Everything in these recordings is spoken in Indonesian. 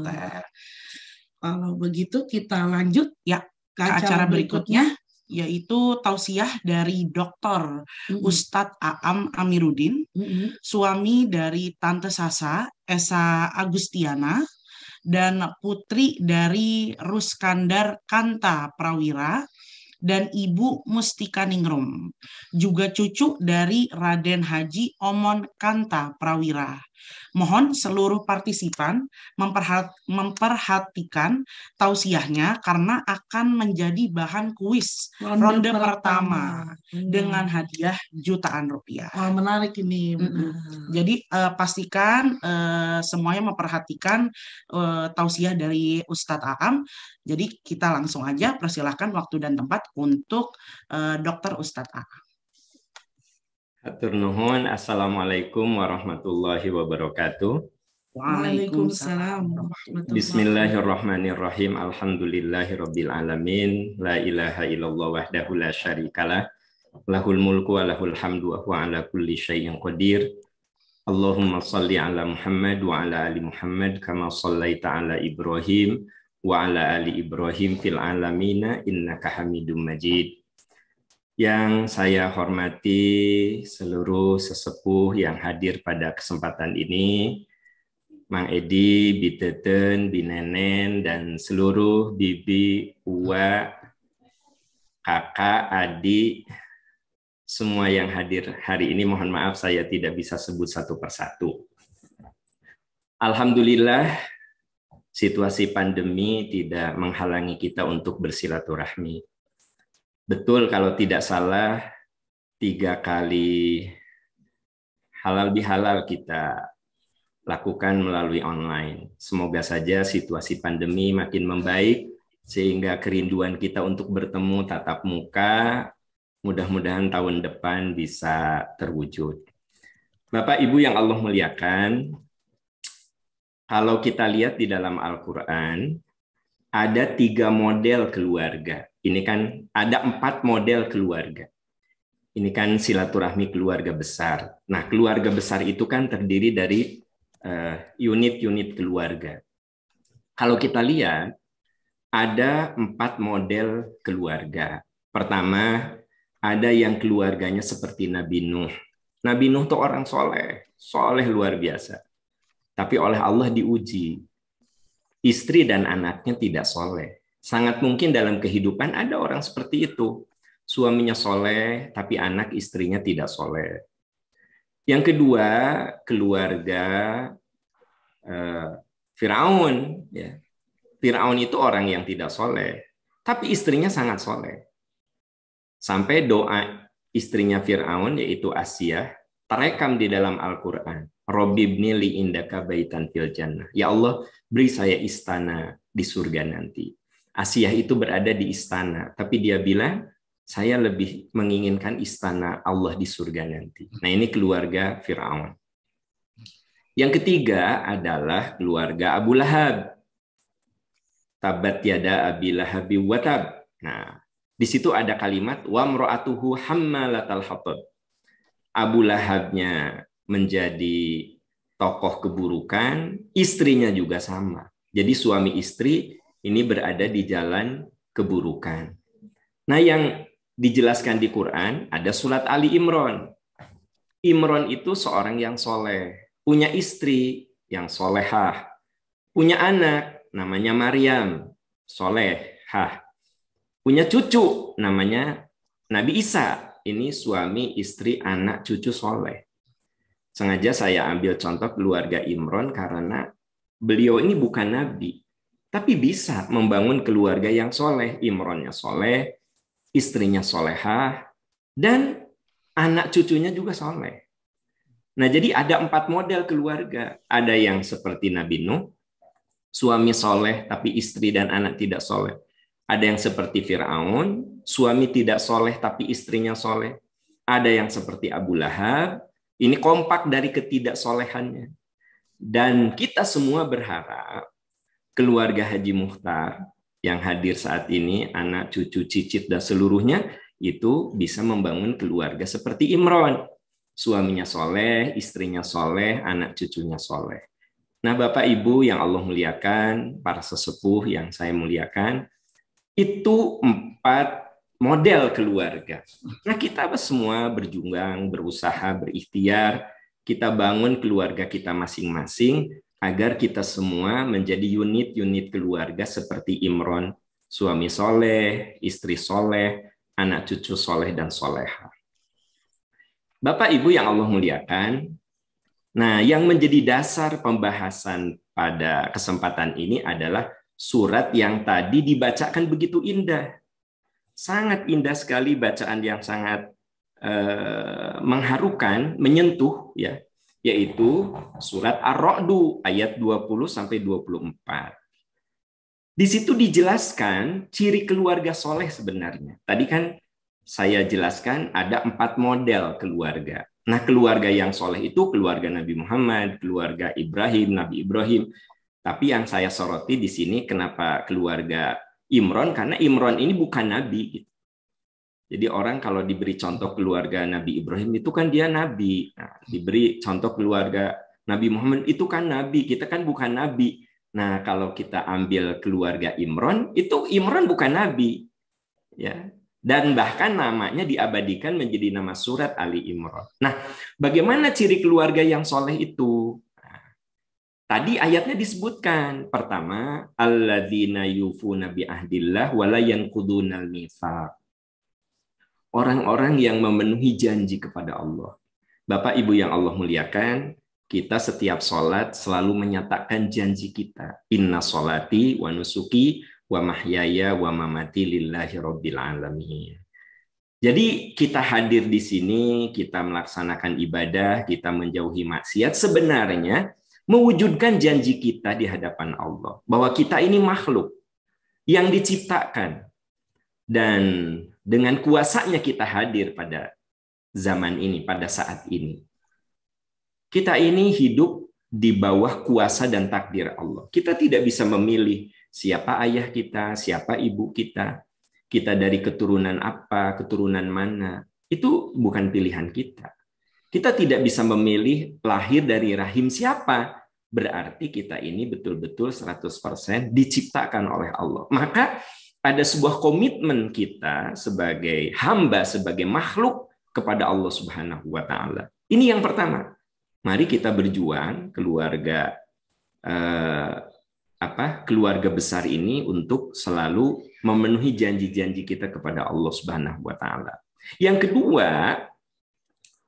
Teh. Kalau begitu kita lanjut ya ke acara berikutnya, yaitu tausiah dari Dr. Ustadz Aam Amiruddin, suami dari Tante Sasa, Esa Agustiana, dan putri dari Ruskandar Kanta Prawira, dan Ibu Mustika Ningrum, juga cucu dari Raden Haji Omon Kanta Prawira. Mohon seluruh partisipan memperhatikan tausiahnya karena akan menjadi bahan kuis ronde pertama dengan hadiah jutaan rupiah. Wah, menarik ini. Jadi pastikan semuanya memperhatikan tausiah dari Ustadz Aam. Jadi kita langsung aja persilahkan waktu dan tempat untuk Dr. Ustadz Aam. Hatur nuhun. Assalamualaikum warahmatullahi wabarakatuh. Waalaikumsalam. Bismillahirrahmanirrahim. Alhamdulillahirabbil alamin. La ilaha illallah wahdahu la syarikalah. Lahul mulku wa lahul hamdu wa huwa ala kulli syai'in qadir. Allahumma shalli ala Muhammad wa ala ali Muhammad kama shallaita ala Ibrahim wa ala ali Ibrahim fil alamina innaka Hamidum Majid. Yang saya hormati seluruh sesepuh yang hadir pada kesempatan ini, Mang Edi, Biteten, Binenen, dan seluruh bibi, uwa, kakak, adik, semua yang hadir hari ini. Mohon maaf saya tidak bisa sebut satu persatu. Alhamdulillah, situasi pandemi tidak menghalangi kita untuk bersilaturahmi. Betul, kalau tidak salah 3 kali halal bihalal kita lakukan melalui online. Semoga saja situasi pandemi makin membaik sehingga kerinduan kita untuk bertemu tatap muka mudah-mudahan tahun depan bisa terwujud. Bapak Ibu yang Allah muliakan, kalau kita lihat di dalam Al-Quran, ada 3 model keluarga. Ini kan ada 4 model keluarga. Ini kan silaturahmi keluarga besar. Nah, keluarga besar itu kan terdiri dari unit-unit keluarga. Kalau kita lihat, ada 4 model keluarga. Pertama, ada yang keluarganya seperti Nabi Nuh. Nabi Nuh itu orang soleh, soleh luar biasa. Tapi oleh Allah diuji. Istri dan anaknya tidak soleh. Sangat mungkin dalam kehidupan ada orang seperti itu. Suaminya soleh, tapi anak istrinya tidak soleh. Yang kedua, keluarga Firaun. Ya. Firaun itu orang yang tidak soleh, tapi istrinya sangat soleh. Sampai doa istrinya Firaun, yaitu Asiyah, terekam di dalam Al-Quran. Robbibni li indaka baitan fil jannah. Ya Allah, beri saya istana di surga nanti. Asiyah itu berada di istana, tapi dia bilang, saya lebih menginginkan istana Allah di surga nanti. Nah, ini keluarga Firaun. Yang ketiga adalah keluarga Abu Lahab. Tabat yada abi lahabi watab. Nah, di situ ada kalimat wa mra'atuhu hammalatal hatab. Abu Lahabnya menjadi tokoh keburukan, istrinya juga sama. Jadi suami istri ini berada di jalan keburukan. Nah, yang dijelaskan di Quran ada surat Ali Imran. Imran itu seorang yang soleh, punya istri yang solehah, punya anak namanya Maryam, solehah, punya cucu namanya Nabi Isa. Ini suami, istri, anak, cucu soleh. Sengaja saya ambil contoh keluarga Imran karena beliau ini bukan nabi, tapi bisa membangun keluarga yang soleh. Imrannya soleh, istrinya solehah, dan anak cucunya juga soleh. Nah, jadi ada 4 model keluarga. Ada yang seperti Nabi Nuh, suami soleh tapi istri dan anak tidak soleh. Ada yang seperti Firaun, suami tidak soleh tapi istrinya soleh. Ada yang seperti Abu Lahab, ini kompak dari ketidaksolehannya. Dan kita semua berharap keluarga Haji Mukhtar yang hadir saat ini, anak, cucu, cicit, dan seluruhnya, itu bisa membangun keluarga seperti Imran. Suaminya soleh, istrinya soleh, anak cucunya soleh. Nah, Bapak Ibu yang Allah muliakan, para sesepuh yang saya muliakan, itu 4 model keluarga. Nah, kita semua berjuang, berusaha, berikhtiar, kita bangun keluarga kita masing-masing agar kita semua menjadi unit-unit keluarga seperti Imron, suami soleh, istri soleh, anak cucu soleh dan soleha. Bapak Ibu yang Allah muliakan, nah yang menjadi dasar pembahasan pada kesempatan ini adalah surat yang tadi dibacakan begitu indah. Sangat indah sekali, bacaan yang sangat mengharukan, menyentuh, ya, yaitu surat Ar-Ra'd ayat 20 sampai 24. Di situ dijelaskan ciri keluarga soleh sebenarnya. Tadi kan saya jelaskan ada 4 model keluarga. Nah, keluarga yang soleh itu keluarga Nabi Muhammad, keluarga Ibrahim, Nabi Ibrahim. Tapi yang saya soroti di sini kenapa keluarga Imron, karena Imron ini bukan nabi. Jadi orang kalau diberi contoh keluarga Nabi Ibrahim itu kan dia nabi. Nah, diberi contoh keluarga Nabi Muhammad itu kan nabi, kita kan bukan nabi. Nah, kalau kita ambil keluarga Imron, itu Imron bukan nabi. Ya. Dan bahkan namanya diabadikan menjadi nama surat Ali Imran. Nah, bagaimana ciri keluarga yang soleh itu? Tadi ayatnya disebutkan. Pertama, alladzina yufuna bi ahdillah wa la yanqudunal mitsaq. Orang-orang yang memenuhi janji kepada Allah. Bapak Ibu yang Allah muliakan, kita setiap sholat selalu menyatakan janji kita. Inna sholati wa nusuki wa mahyaya wa mamati lillahi rabbil alamin. Jadi kita hadir di sini, kita melaksanakan ibadah, kita menjauhi maksiat, sebenarnya mewujudkan janji kita di hadapan Allah bahwa kita ini makhluk yang diciptakan, dan dengan kuasanya kita hadir pada zaman ini, pada saat ini. Kita ini hidup di bawah kuasa dan takdir Allah. Kita tidak bisa memilih siapa ayah kita, siapa ibu kita, kita dari keturunan apa, keturunan mana. Itu bukan pilihan kita. Kita tidak bisa memilih lahir dari rahim siapa. Berarti kita ini betul-betul 100% diciptakan oleh Allah. Maka ada sebuah komitmen kita sebagai hamba, sebagai makhluk kepada Allah Subhanahu wa taala. Ini yang pertama. Mari kita berjuang keluarga keluarga besar ini untuk selalu memenuhi janji-janji kita kepada Allah Subhanahu wa taala. Yang kedua,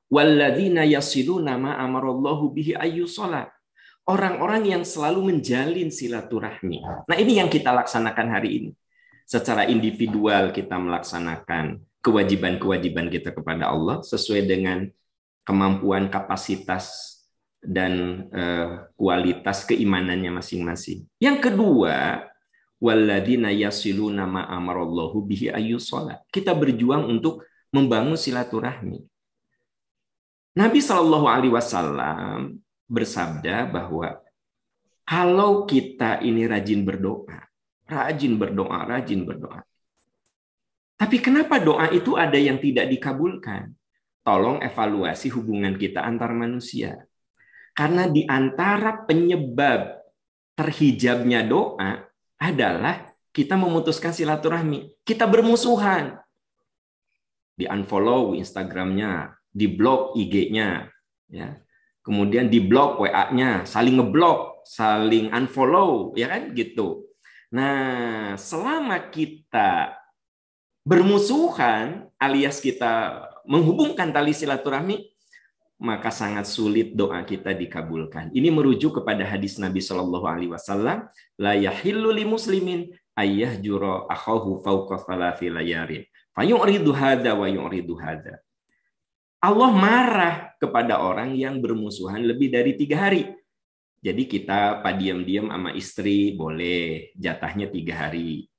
walladzina yasiluna ma amarallahu bihi ayyusala. Orang-orang yang selalu menjalin silaturahmi. Nah, ini yang kita laksanakan hari ini. Secara individual kita melaksanakan kewajiban-kewajiban kita kepada Allah sesuai dengan kemampuan, kapasitas, dan kualitas keimanannya masing-masing. Yang kedua, walladzina yasiluna ma amarallahu bihi ayyusala. Kita berjuang untuk membangun silaturahmi. Nabi Shallallahu alaihi wasallam bersabda bahwa kalau kita ini rajin berdoa. Tapi kenapa doa itu ada yang tidak dikabulkan? Tolong evaluasi hubungan kita antar manusia. Karena di antara penyebab terhijabnya doa adalah kita memutuskan silaturahmi. Kita bermusuhan. Di-unfollow Instagramnya, di-blok IG-nya, ya. Kemudian di-blok WA-nya, saling ngeblok, saling unfollow, ya kan gitu. Nah, selama kita bermusuhan alias kita menghubungkan tali silaturahmi, maka sangat sulit doa kita dikabulkan. Ini merujuk kepada hadis Nabi Shallallahu alaihi wasallam, la yahillu li muslimin ayyahjura akhahu fawqa thalathi layarin. Fayuridu hadza wa yuridu hadza. Allah marah kepada orang yang bermusuhan lebih dari 3 hari. Jadi kita diam-diam sama istri boleh, jatahnya 3 hari.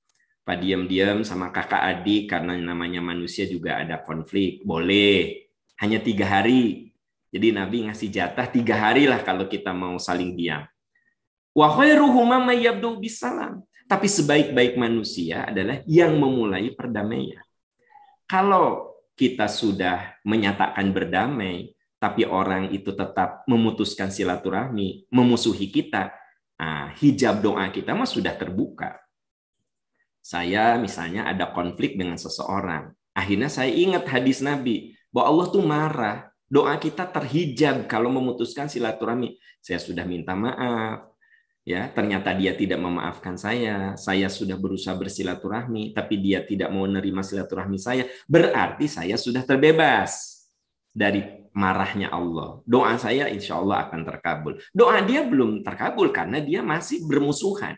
Diam-diam sama kakak adik karena namanya manusia juga ada konflik, boleh. Hanya 3 hari. Jadi Nabi ngasih jatah 3 hari lah kalau kita mau saling diam. Wa khairuhuma may yabdu bisalam. Tapi sebaik-baik manusia adalah yang memulai perdamaian. Kalau kita sudah menyatakan berdamai, tapi orang itu tetap memutuskan silaturahmi, memusuhi kita, nah, hijab doa kita mah sudah terbuka. Saya misalnya ada konflik dengan seseorang, akhirnya saya ingat hadis Nabi, bahwa Allah tuh marah, doa kita terhijab kalau memutuskan silaturahmi. Saya sudah minta maaf, ya ternyata dia tidak memaafkan saya sudah berusaha bersilaturahmi, tapi dia tidak mau menerima silaturahmi saya, berarti saya sudah terbebas dari marahnya Allah. Doa saya insya Allah akan terkabul. Doa dia belum terkabul karena dia masih bermusuhan.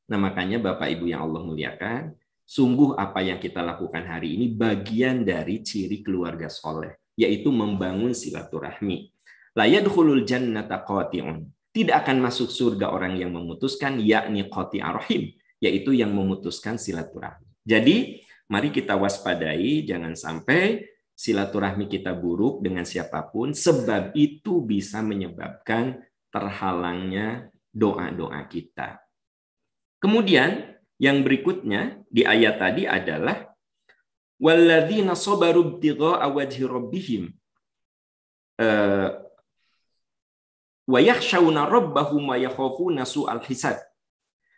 Nah makanya Bapak Ibu yang Allah muliakan, sungguh apa yang kita lakukan hari ini bagian dari ciri keluarga soleh, yaitu membangun silaturahmi. La yadkhulul jannata qati'un. Tidak akan masuk surga orang yang memutuskan, yakni qati'ar rahim, yaitu yang memutuskan silaturahmi. Jadi mari kita waspadai, jangan sampai silaturahmi kita buruk dengan siapapun, sebab itu bisa menyebabkan terhalangnya doa-doa kita. Kemudian yang berikutnya di ayat tadi adalah walladzina sabaru ibtigha'a wajhi rabbihim wa yakhshawna rabbahum wa yakhafuna su'al hisab.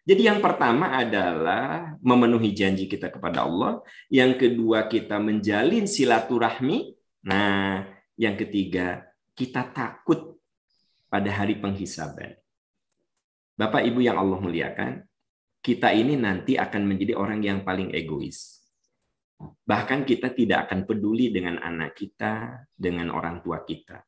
Jadi yang pertama adalah memenuhi janji kita kepada Allah. Yang kedua kita menjalin silaturahmi. Nah, yang ketiga kita takut pada hari penghisaban. Bapak Ibu yang Allah muliakan, kita ini nanti akan menjadi orang yang paling egois. Bahkan kita tidak akan peduli dengan anak kita, dengan orang tua kita.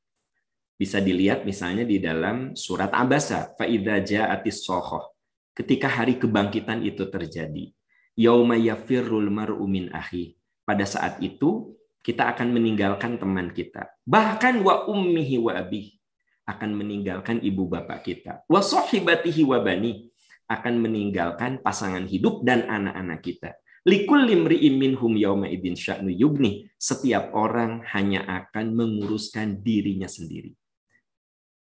Bisa dilihat misalnya di dalam surat Abasa, fa idza ja'atis shakhah. Ketika hari kebangkitan itu terjadi, yauma yafirrul mar'u min akhi. Pada saat itu kita akan meninggalkan teman kita, bahkan wa ummihi wa abih, akan meninggalkan ibu bapak kita, wa sahibatihi wa bani, akan meninggalkan pasangan hidup dan anak-anak kita. Likulli imri'in minhum yauma idzin sya'nu yubni. Setiap orang hanya akan menguruskan dirinya sendiri.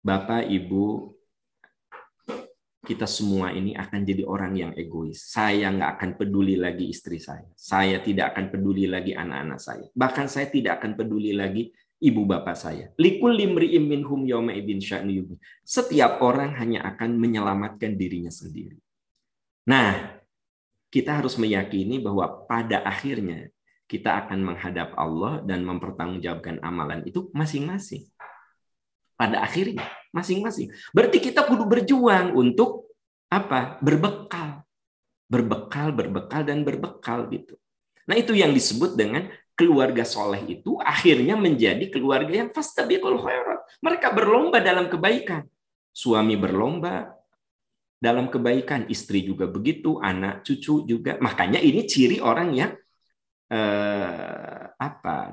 Bapak, Ibu, kita semua ini akan jadi orang yang egois. Saya nggak akan peduli lagi istri saya. Saya tidak akan peduli lagi anak-anak saya. Bahkan saya tidak akan peduli lagi ibu bapak saya. Likulli imri'in minhum yauma idzin sya'nu yubni. Setiap orang hanya akan menyelamatkan dirinya sendiri. Nah, kita harus meyakini bahwa pada akhirnya kita akan menghadap Allah dan mempertanggungjawabkan amalan itu masing-masing. Pada akhirnya masing-masing. Berarti kita kudu berjuang untuk apa? Berbekal. Berbekal dan berbekal gitu. Nah, itu yang disebut dengan keluarga soleh itu akhirnya menjadi keluarga yang fastabiqul khairat. Mereka berlomba dalam kebaikan. Suami berlomba dalam kebaikan, istri juga begitu, anak, cucu juga. Makanya ini ciri orang yang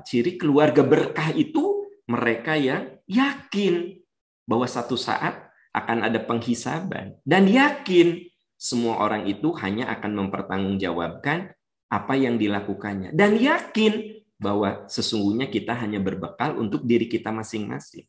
ciri keluarga berkah itu mereka yang yakin bahwa satu saat akan ada penghisaban dan yakin semua orang itu hanya akan mempertanggungjawabkan apa yang dilakukannya dan yakin bahwa sesungguhnya kita hanya berbekal untuk diri kita masing-masing.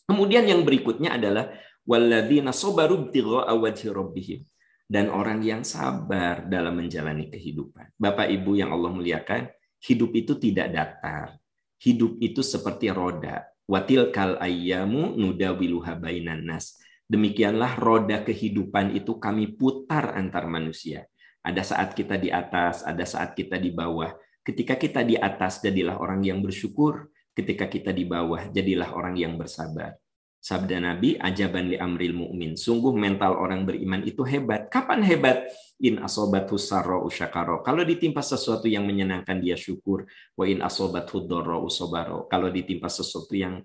Kemudian yang berikutnya adalah walladzina sabaru ibtigha'a wajhi rabbihim, dan orang yang sabar dalam menjalani kehidupan. Bapak Ibu yang Allah muliakan, hidup itu tidak datar. Hidup itu seperti roda. Watilkal ayyamu nudawiluha bainan nas. Demikianlah roda kehidupan itu kami putar antar manusia. Ada saat kita di atas, ada saat kita di bawah. Ketika kita di atas, jadilah orang yang bersyukur. Ketika kita di bawah, jadilah orang yang bersabar. Sabda Nabi, ajaban li amril mu'min. Sungguh mental orang beriman itu hebat. Kapan hebat? In asobathu sarra'u syakara. Kalau ditimpa sesuatu yang menyenangkan dia syukur. Wa in asobathu dharra'u sabara. Kalau ditimpa sesuatu yang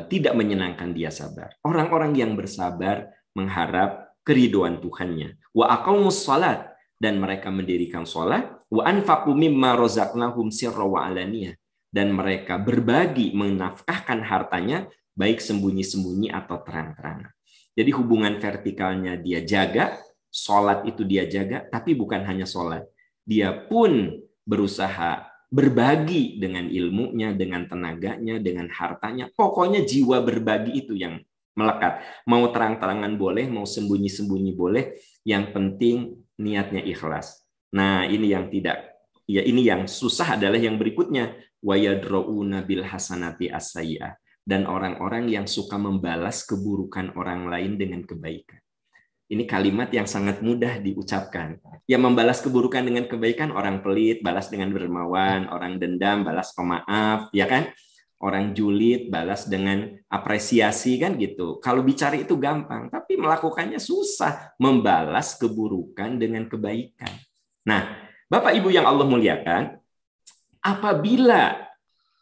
tidak menyenangkan dia sabar. Orang-orang yang bersabar mengharap keridhaan Tuhannya. Wa aqamus shalat, dan mereka mendirikan salat. Wa anfaqu mimma razaqnahum sirra wa alaniyah, dan mereka berbagi menafkahkan hartanya baik sembunyi-sembunyi atau terang-terangan. Jadi hubungan vertikalnya dia jaga, sholat itu dia jaga, tapi bukan hanya sholat. Dia pun berusaha berbagi dengan ilmunya, dengan tenaganya, dengan hartanya. Pokoknya jiwa berbagi itu yang melekat. Mau terang-terangan boleh, mau sembunyi-sembunyi boleh. Yang penting niatnya ikhlas. Nah, ini yang tidak, ya ini yang susah adalah yang berikutnya. Wa yadra'una bil hasanati as-sayyi'ah. dan orang-orang yang suka membalas keburukan orang lain dengan kebaikan. Ini kalimat yang sangat mudah diucapkan. Yang membalas keburukan dengan kebaikan, orang pelit balas dengan dermawan, orang dendam balas pemaaf, ya kan? Orang julid balas dengan apresiasi, kan gitu. Kalau bicara itu gampang, tapi melakukannya susah. Membalas keburukan dengan kebaikan. Nah, Bapak Ibu yang Allah muliakan, apabila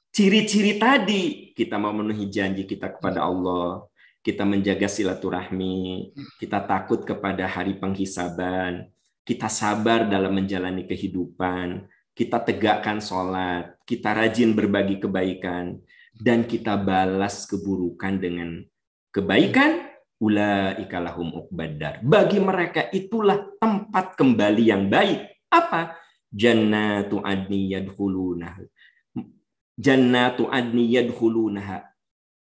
ciri-ciri tadi kita mau memenuhi janji kita kepada Allah, kita menjaga silaturahmi, kita takut kepada hari penghisaban, kita sabar dalam menjalani kehidupan, kita tegakkan sholat, kita rajin berbagi kebaikan, dan kita balas keburukan dengan kebaikan, ulaika lahum uqbad. Bagi mereka itulah tempat kembali yang baik. Apa? Jannatu adni yadkhulunaha. Jannatu adni yadkhulunaha.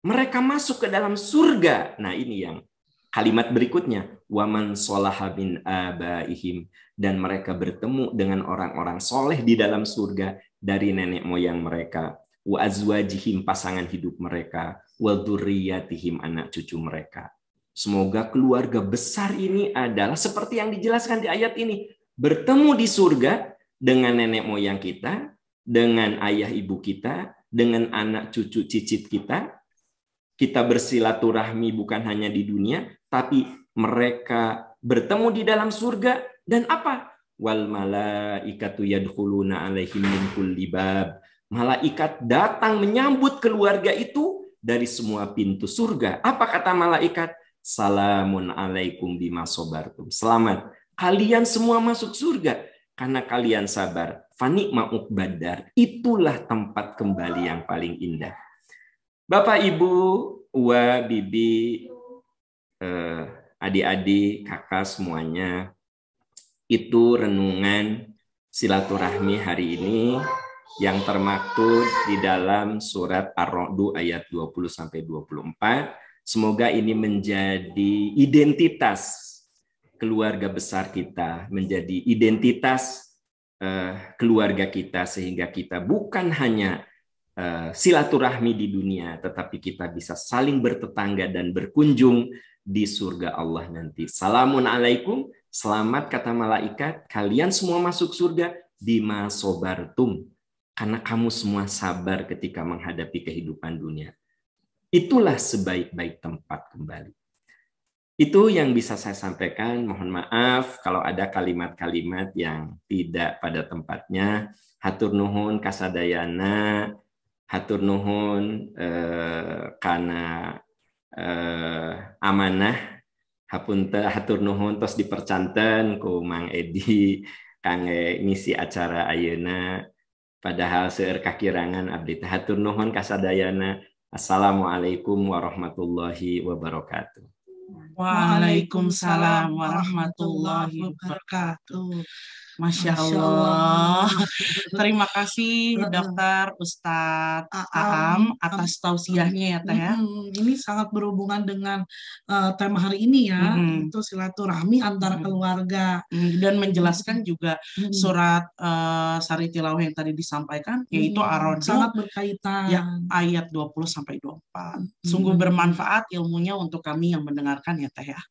Mereka masuk ke dalam surga. Nah, ini yang kalimat berikutnya. Waman sholaha min abaihim. Dan mereka bertemu dengan orang-orang soleh di dalam surga dari nenek moyang mereka. Wa azwajihim, pasangan hidup mereka. Wa dzurriyyatihim, anak cucu mereka. Semoga keluarga besar ini adalah seperti yang dijelaskan di ayat ini. Bertemu di surga dengan nenek moyang kita, dengan ayah ibu kita, dengan anak cucu cicit kita. Kita bersilaturahmi bukan hanya di dunia, tapi mereka bertemu di dalam surga. Dan apa? Wal malaikatu yadkhuluna alaihim min kulli bab. Malaikat datang menyambut keluarga itu dari semua pintu surga. Apa kata malaikat? Salamun alaikum bima sabartum. Selamat, kalian semua masuk surga karena kalian sabar. Fanikma uqbadar. Itulah tempat kembali yang paling indah. Bapak, Ibu, Uwa, Bibi, adik-adik, kakak semuanya, itu renungan silaturahmi hari ini yang termaktub di dalam surat Ar-Ra'd ayat 20-24. Semoga ini menjadi identitas keluarga besar kita, menjadi identitas keluarga kita, sehingga kita bukan hanya silaturahmi di dunia, tetapi kita bisa saling bertetangga dan berkunjung di surga Allah nanti. Salamun alaikum, selamat kata malaikat, kalian semua masuk surga bima sobartum, karena kamu semua sabar ketika menghadapi kehidupan dunia. Itulah sebaik-baik tempat kembali. Itu yang bisa saya sampaikan. Mohon maaf kalau ada kalimat-kalimat yang tidak pada tempatnya. Hatur nuhun kasadayana, hatur nuhun karena amanah, hapunten hatur nuhun tos dipercanten ku Mang Edi kangge ngisi acara ayeuna, padahal seueur kakirangan abdi teh hatur nuhun kasadayana. Assalamualaikum warahmatullahi wabarakatuh. Waalaikumsalam warahmatullahi wabarakatuh. Masya Allah. Terima kasih Dokter Ustadz Aam atas tausiahnya ya Teh ya. Ini sangat berhubungan dengan tema hari ini ya, itu silaturahmi antara keluarga. Dan menjelaskan juga surat Sari Tilawah yang tadi disampaikan, yaitu Ar-Ra'd sangat berkaitan ya, ayat 20-24. Sungguh bermanfaat ilmunya untuk kami yang mendengarkan ya Teh ya.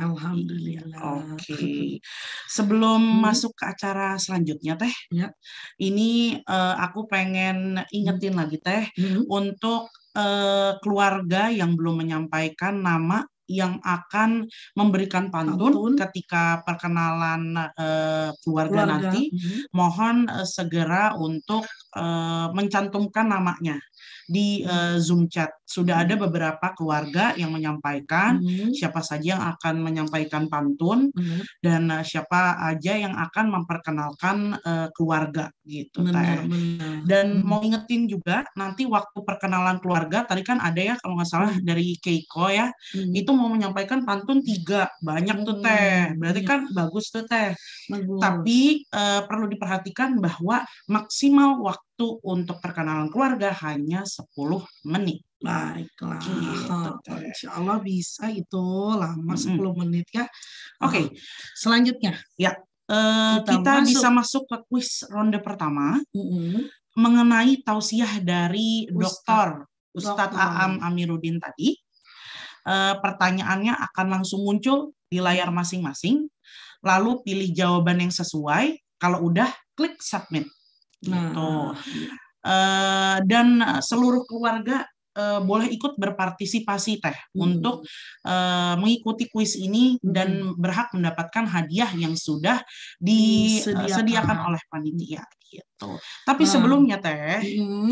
Alhamdulillah. Oke. Sebelum masuk ke acara selanjutnya Teh, ya. Ini aku pengen ingetin lagi Teh, untuk keluarga yang belum menyampaikan nama yang akan memberikan pantun ketika perkenalan keluarga nanti, mohon segera untuk mencantumkan namanya di Zoom chat. Sudah ada beberapa keluarga yang menyampaikan siapa saja yang akan menyampaikan pantun dan siapa aja yang akan memperkenalkan keluarga gitu. Dan mau ingetin juga nanti waktu perkenalan keluarga tadi kan ada ya kalau nggak salah dari Keiko ya, itu mau menyampaikan pantun 3, banyak tuh Teh. Berarti kan bagus tuh Teh. Tapi perlu diperhatikan bahwa maksimal waktu untuk perkenalan keluarga hanya 10 menit. Baiklah, insya Allah bisa itu lama 10 menit ya. Oke. Selanjutnya ya kita bisa masuk ke kuis ronde pertama mengenai tausiah dari Dokter Ustadz Aam Amiruddin tadi, pertanyaannya akan langsung muncul di layar masing-masing, lalu pilih jawaban yang sesuai. Kalau udah, klik submit. Gitu. Dan seluruh keluarga boleh ikut berpartisipasi Teh untuk mengikuti kuis ini dan berhak mendapatkan hadiah yang sudah disediakan oleh panitia. Gitu. Tapi sebelumnya Teh,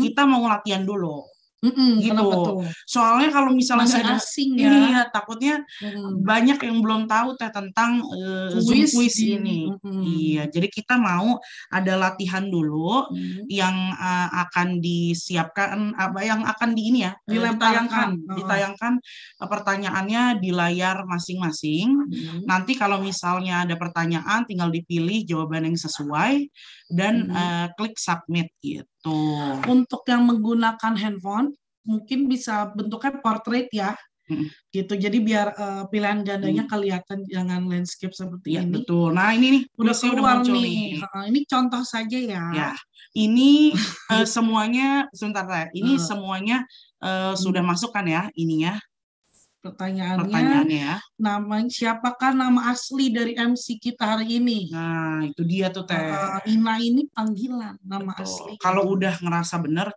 kita mau latihan dulu. Gitu. Soalnya kalau misalnya masih asing ya. Iya, takutnya banyak yang belum tahu Teh tentang Zoom quiz ini. Iya, jadi kita mau ada latihan dulu yang akan disiapkan, yang akan ditayangkan pertanyaannya di layar masing-masing. Nanti kalau misalnya ada pertanyaan, tinggal dipilih jawaban yang sesuai dan klik submit gitu. Untuk yang menggunakan handphone mungkin bisa bentuknya portrait ya, gitu. Jadi biar pilihan gandanya kelihatan, jangan landscape seperti ini. Betul. Nah ini nih udah keluar nih. Ini contoh saja ya. Ya, ini semuanya sebentar ya. Ini semuanya sudah masuk kan ya ininya. Pertanyaannya namanya siapakah nama asli dari MC kita hari ini? Nah, itu dia tuh Teh. Ina ini panggilan nama asli. Kalau udah ngerasa benar,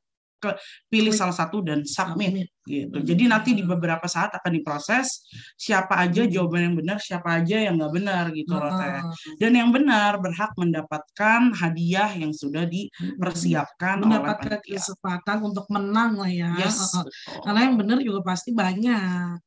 pilih salah satu dan submit gitu. Jadi nanti di beberapa saat akan diproses siapa aja jawaban yang benar, siapa aja yang nggak benar gitu loh Teh. Dan yang benar berhak mendapatkan hadiah yang sudah dipersiapkan, mendapatkan kesempatan untuk menang lah ya. Karena yang benar juga pasti banyak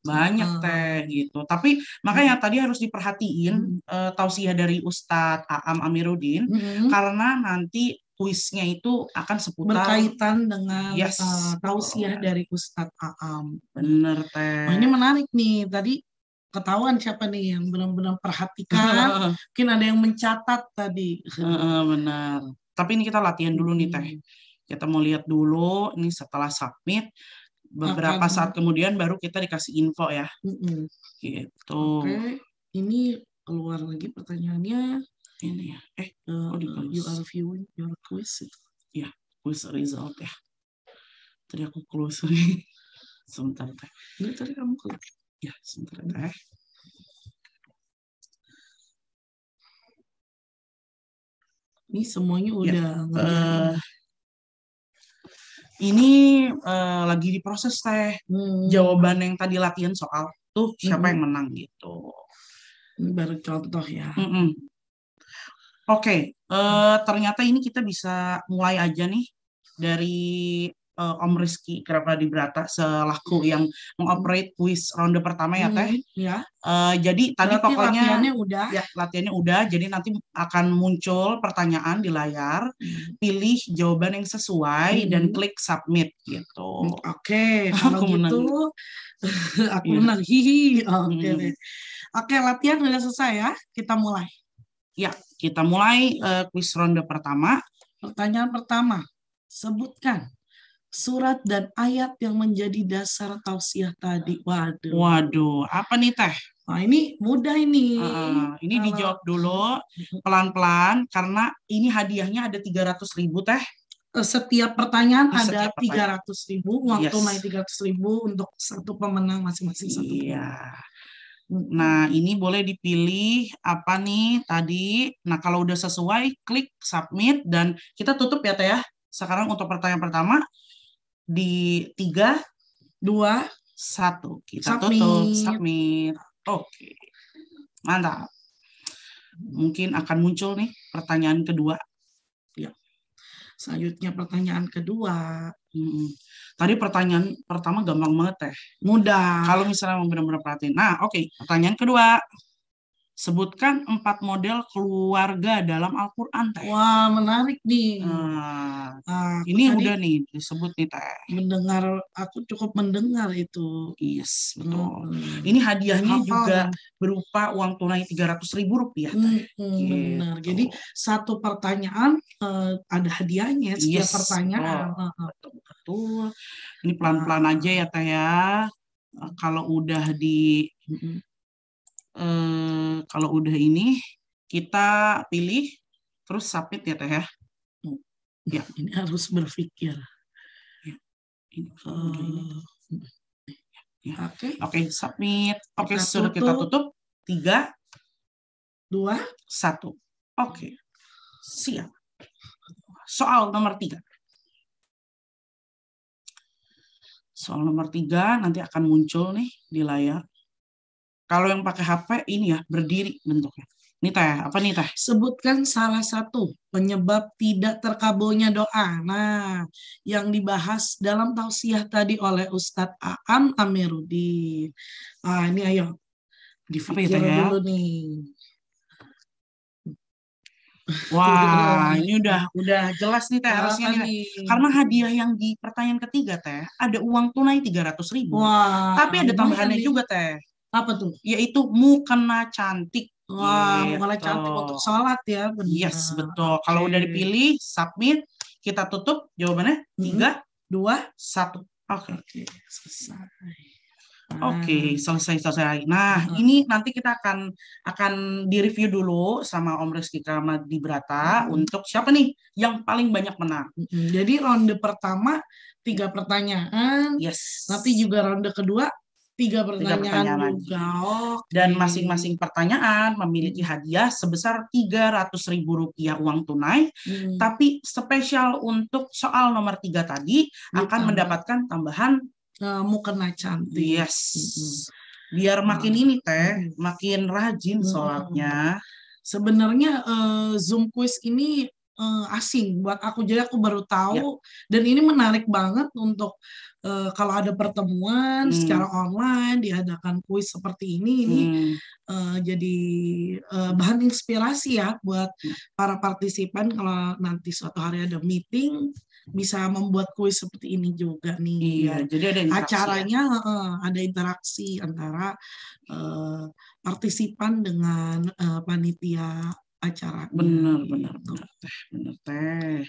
Teh gitu. Tapi makanya tadi harus diperhatiin tausiah dari Ustadz Aam Amiruddin karena nanti kuisnya itu akan seputar berkaitan dengan tausiah dari Ustadz Aam. Bener Teh. Ini menarik nih. Tadi ketahuan siapa nih yang benar-benar perhatikan. Mungkin ada yang mencatat tadi. Benar. Tapi ini kita latihan dulu nih Teh. Kita mau lihat dulu. Ini setelah submit. Beberapa saat kemudian baru kita dikasih info ya. Gitu. Oke. Ini keluar lagi pertanyaannya. Ini ya. You are viewing your quiz. Ya, quiz result ya. Tadi aku close nih. Sebentar Teh. Ini tadi kamu close. Ya, sebentar Teh. Ini semuanya udah ini lagi diproses Teh. Jawaban yang tadi latihan soal tuh siapa yang menang gitu. Ini baru contoh ya. Oke, ternyata ini kita bisa mulai aja nih dari Om Rizky Kerapradibrata selaku yang mengoperate kuis ronde pertama ya Teh. Jadi tadi berarti pokoknya latihannya udah. Ya, latihannya udah. Jadi nanti akan muncul pertanyaan di layar, pilih jawaban yang sesuai dan klik submit gitu. Oke, kalau gitu aku menang. Hihi. Oke, latihan udah selesai ya. Kita mulai. Ya, kita mulai kuis ronde pertama. Pertanyaan pertama, sebutkan surat dan ayat yang menjadi dasar tausiah tadi. Waduh, apa nih Teh? Nah, ini mudah ini. Ini dijawab dulu pelan-pelan karena ini hadiahnya ada 300.000 Teh. Setiap pertanyaan ada 300.000, uang tunai 300.000 untuk satu pemenang masing-masing satu. Iya. Nah, ini boleh dipilih apa nih tadi. Nah, kalau udah sesuai, klik submit dan kita tutup ya Teh ya. Sekarang untuk pertanyaan pertama di 3, 2, 1. Kita tutup, submit. Oke. Mantap. Mungkin akan muncul nih pertanyaan kedua. Ya. Selanjutnya pertanyaan kedua. Tadi pertanyaan pertama gampang banget Teh. Mudah. Kalau misalnya mau benar-benar perhatiin. Nah, oke. Pertanyaan kedua. Sebutkan 4 model keluarga dalam Al-Quran Teh. Wah, menarik nih. Ini udah nih disebut nih Teh. Aku cukup mendengar itu. Yes, betul. Ini hadiahnya juga berupa uang tunai 300.000 rupiah Teh. Benar. Jadi satu pertanyaan ada hadiahnya setiap pertanyaan. Betul. Ini pelan-pelan aja ya Teh ya. Kalau udah ini kita pilih terus submit ya Teh ya. Ya, ini harus berpikir. Ini ya. Oke, submit. Oke, Kita sudah kita tutup. 3, 2, 1. Oke, siap. Soal nomor 3. Soal nomor 3 nanti akan muncul nih di layar. Kalau yang pakai HP ini ya berdiri bentuknya. Ini Teh, apa nih Teh? Sebutkan salah satu penyebab tidak terkabulnya doa. Nah, yang dibahas dalam tausiah tadi oleh Ustadz Aan Amiruddin. Nah, ini ayo dipikir dulu nih. Wah, ini udah jelas nih Teh harusnya nih. Karena hadiah yang di pertanyaan ketiga Teh ada uang tunai 300.000. Wah, tapi ada tambahannya juga Teh. Apa tuh? Yaitu mukena cantik. Wah, mukena cantik untuk sholat ya. Benar. Yes, betul. Kalau udah dipilih, submit, kita tutup jawabannya. 3, 2, 1. Oke. Selesai. Oke, selesai. Nah, ini nanti kita akan direview dulu sama Om Rizky Kamadibrata untuk siapa nih yang paling banyak menang. Jadi ronde pertama 3 pertanyaan. Yes. Nanti juga ronde kedua 3 pertanyaan juga. Dan masing-masing pertanyaan memiliki hadiah sebesar Rp300.000 uang tunai. Tapi spesial untuk soal nomor 3 tadi akan mendapatkan tambahan mukena cantik. Yes. Biar makin ini Teh, makin rajin sholatnya. Sebenarnya Zoom quiz ini asing buat aku, jadi aku baru tahu dan ini menarik banget untuk kalau ada pertemuan secara online diadakan kuis seperti ini jadi bahan inspirasi ya buat para partisipan kalau nanti suatu hari ada meeting bisa membuat kuis seperti ini juga nih. Iya, jadi ada interaksi. Acaranya ada interaksi antara partisipan dengan panitia acara. Bener Teh.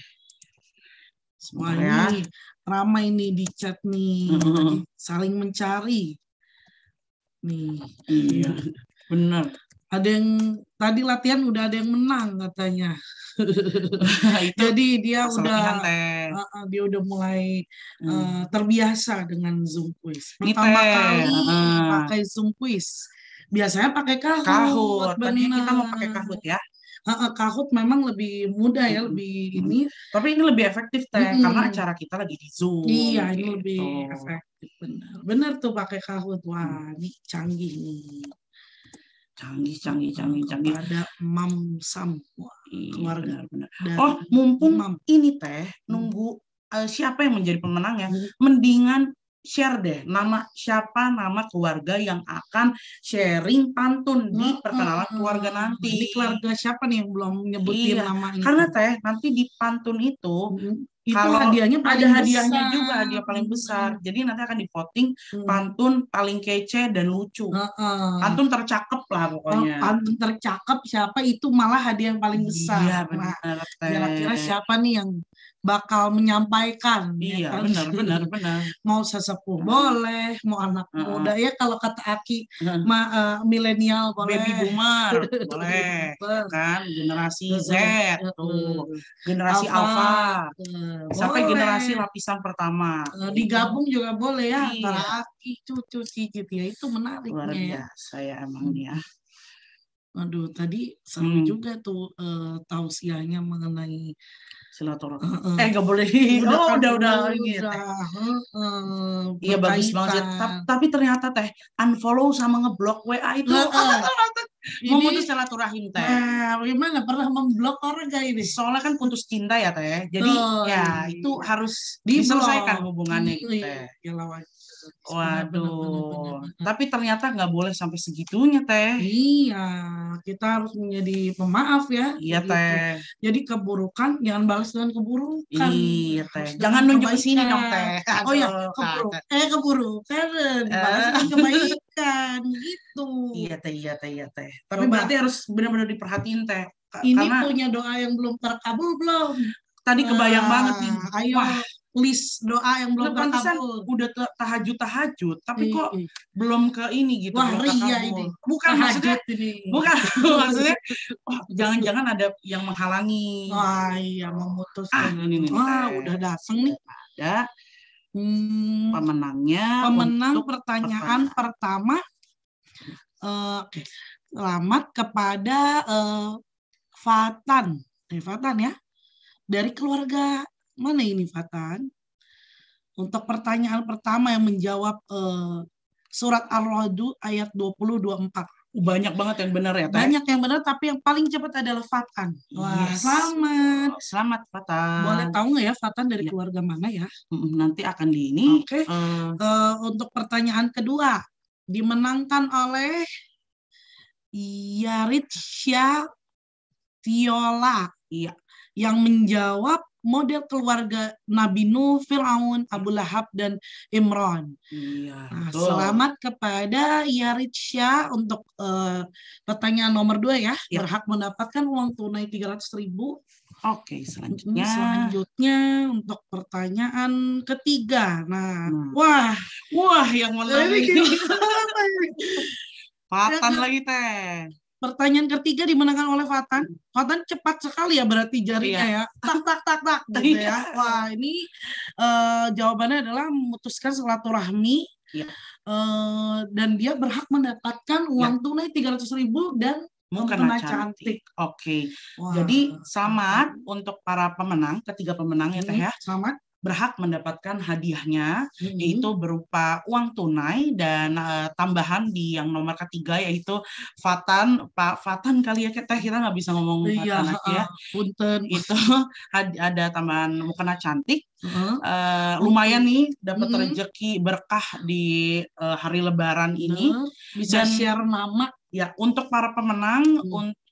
Wah, ini ramai nih di chat nih, saling mencari. Nih. Iya, bener. Ada yang tadi latihan udah ada yang menang katanya. Jadi dia udah mulai terbiasa dengan Zoom quiz. Pertama kali pakai Zoom quiz. Biasanya pakai Kahoot. Tadi kita mau pakai Kahoot ya. Kahoot memang lebih mudah ya, lebih ini. Tapi ini lebih efektif Teh, karena acara kita lagi di Zoom. Iya, ini lebih efektif benar tuh pakai Kahoot. Wah, ini canggih nih. Canggih. Ada Mam Sam keluarga. Benar. Oh, mumpung ini Teh nunggu siapa yang menjadi pemenangnya, mendingan share deh nama keluarga yang akan sharing pantun di perkenalan keluarga nanti. Ini keluarga siapa nih yang belum nyebutin namanya? Karena Teh nanti di pantun itu kalau hadiahnya ada hadiahnya juga, hadiah paling besar. Jadi nanti akan di-voting pantun paling kece dan lucu. Pantun tercakep lah pokoknya. Pantun tercakep siapa itu malah hadiah yang paling besar. Iya, benar. Kira-kira siapa nih yang bakal menyampaikan? Iya, benar. Mau sesepuh boleh, mau anak muda ya kalau kata Aki, milenial boleh. Baby boomer boleh. Kan generasi Z tuh, generasi Alpha. Sampai generasi lapisan pertama. Digabung juga boleh ya antara Aki, cucu, cicit ya, itu menariknya. Luar biasa ya emang ya. Aduh, tadi seru juga tuh tausiahnya mengenai silaturahmi. Nggak boleh. Udah ini. Iya bagus banget. Tapi ternyata Teh unfollow sama ngeblok WA itu memutus silaturahim Teh. Gimana pernah memblok orang kayak ini? Soalnya kan putus cinta ya Teh. Jadi itu harus diselesaikan hubungannya gitu Teh. Waduh, tapi ternyata nggak boleh sampai segitunya Teh. Iya, kita harus menjadi pemaaf ya. Iya Teh. Jadi keburukan jangan balas dengan keburukan. Iya Teh. Jangan nunjuk ke sini dong Teh. Oh ya, keburukan dibalas dengan kebaikan gitu. Iya Teh. Tapi berarti harus benar-benar diperhatiin Teh. Ini punya doa yang belum terkabul belum? Tadi kebayang banget nih. Ayo. List doa yang belum terkabul. Udah tahajud, tapi kok belum ke ini gitu. Wah, ria ini. Bukan maksudnya ini. Bukan maksudnya. Jangan-jangan ada yang menghalangi. Wah, iya memutuskan. Ini udah datang nih. Ada. Pemenangnya Pemenang untuk pertanyaan pertama. Oke. Selamat kepada Fatan. Fatan ya. Dari keluarga mana ini Fatan? Untuk pertanyaan pertama yang menjawab surat Ar-Ra'd ayat 20-24. Banyak banget yang benar ya, Teh? Banyak yang benar, tapi yang paling cepat adalah Fatan. Wah, Yes. selamat. Selamat, Fatan. Boleh tahu nggak ya Fatan dari keluarga mana ya? Nanti akan di ini. Oke. Untuk pertanyaan kedua, dimenangkan oleh Yaritsyah Viola. Iya. Yang menjawab model keluarga Nabi Nuh, Fir'aun, Abu Lahab, dan Imran. Iya. Nah, selamat kepada Yaritsyah untuk pertanyaan nomor 2 ya. Berhak mendapatkan uang tunai 300.000. Oke, selanjutnya. Untuk pertanyaan ketiga. Nah. Wah, yang menang ini. Fatan lagi, Teh. Pertanyaan ketiga dimenangkan oleh Fatan. Fatan cepat sekali ya berarti jarinya ya. Tak gitu ya. Wah, ini jawabannya adalah memutuskan silaturahmi. Dan dia berhak mendapatkan uang tunai 300.000 dan mukena cantik. Oke. Jadi selamat untuk para pemenang, ketiga pemenang ya Teh ya. Selamat. Berhak mendapatkan hadiahnya, yaitu berupa uang tunai dan tambahan di yang nomor ketiga, yaitu Fatan. Pak Fatan kali ya, kita nggak bisa ngomong Fatan aja ya. Punten. Itu ada tambahan mukena cantik. Lumayan nih dapat rezeki berkah di hari Lebaran ini. Bisa share nama. Ya, untuk para pemenang,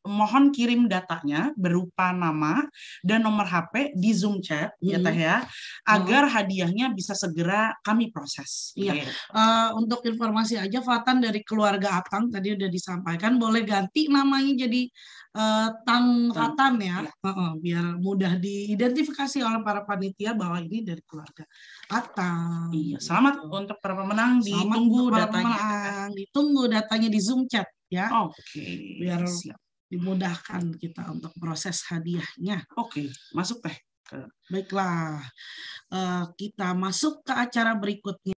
mohon kirim datanya berupa nama dan nomor HP di Zoom chat ya Teh ya, agar hadiahnya bisa segera kami proses. Iya. Untuk informasi aja, Fatan dari keluarga Atang tadi udah disampaikan, boleh ganti namanya jadi Tang Fatan ya, biar mudah diidentifikasi oleh para panitia bahwa ini dari keluarga Atang. Iya. Selamat untuk para pemenang. Ditunggu datanya. Ditunggu datanya di Zoom chat ya. Oke. Biar siap. Dimudahkan kita untuk proses hadiahnya. Oke, masuk Teh. Baiklah, kita masuk ke acara berikutnya.